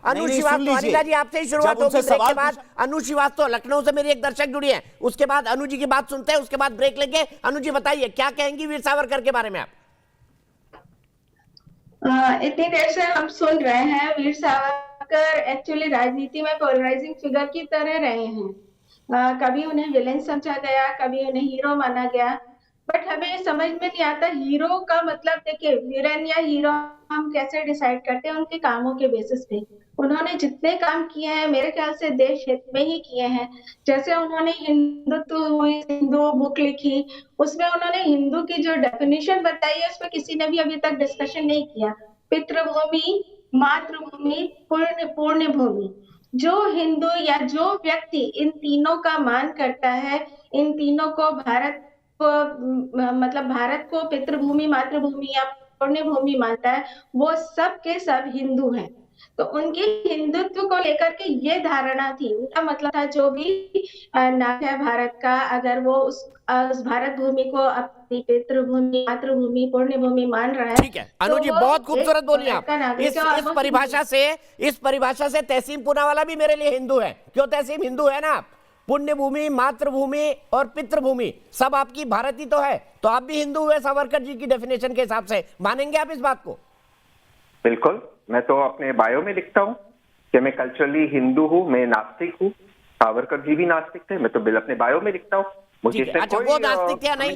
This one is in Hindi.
अनु नहीं, सुन श्रीवास्तव, लीजिए। अनिता जी आपसे ही शुरुआत जब उनसे होगी ब्रेक के सवाल बाद। अनु श्रीवास्तव लखनऊ से मेरी एक दर्शक जुड़ी है, उसके बाद अनु जी की बात सुनते हैं, उसके बाद ब्रेक लेंगे। अनु जी बताइए क्या कहेंगी वीर सावरकर के बारे में आप? इतनी देर से हम सुन रहे हैं वीर सावरकर एक्चुअली राजनीति में पोलराइजिंग फिगर की तरह रहे हैं। कभी उन्हें विलेन समझा गया, कभी उन्हें हीरो माना गया, बट हमें समझ में नहीं आता हीरो का मतलब। देखिए, विलेन या हीरो हम कैसे डिसाइड करते हैं? उनके कामों के बेसिस पे। उन्होंने जितने काम किए हैं मेरे ख्याल से देश हित में ही किए हैं। जैसे उन्होंने हिंदू बुक लिखी, उसमें उन्होंने हिंदू की जो डेफिनेशन बताई है, उसमें किसी ने भी अभी तक डिस्कशन नहीं किया। पितृभूमि, मातृभूमि, पुण्य भूमि। जो हिंदू या जो व्यक्ति इन तीनों का मान करता है, इन तीनों को भारत को मतलब भारत को पितृभूमि, मातृभूमि या पुण्य भूमि मानता है, वो सब के सब हिंदू हैं। तो उनकी हिंदुत्व को लेकर के ये धारणा थी। उनका मतलब था जो भी नागरिक है भारत का, अगर वो उस भारत भूमि को अपनी पितृभूमि, मातृभूमि, पुण्य भूमि मान रहा है, ठीक है अनु तो जी, वो बहुत खूबसूरत एक बोली भारत आप। का नागरिक है और इस वो परिभाषा से तहसीन पूनावाला भी मेरे लिए हिंदू है। क्यों तहसीन हिंदू है ना आप? पुण्य भूमि, मातृभूमि और पितृभूमि सब आपकी भारत ही तो है, तो आप भी हिंदू हुए सावरकर जी की डेफिनेशन के हिसाब से। मानेंगे आप इस बात को? बिल्कुल, मैं तो अपने बायो में लिखता हूँ कि मैं कल्चरली हिंदू हूँ, मैं नास्तिक हूँ। सावरकर जी भी नास्तिक थे, मैं तो बिल अपने बायो में लिखता हूँ। मुझे ठीक है, अच्छा वो नास्तिक थे या नहीं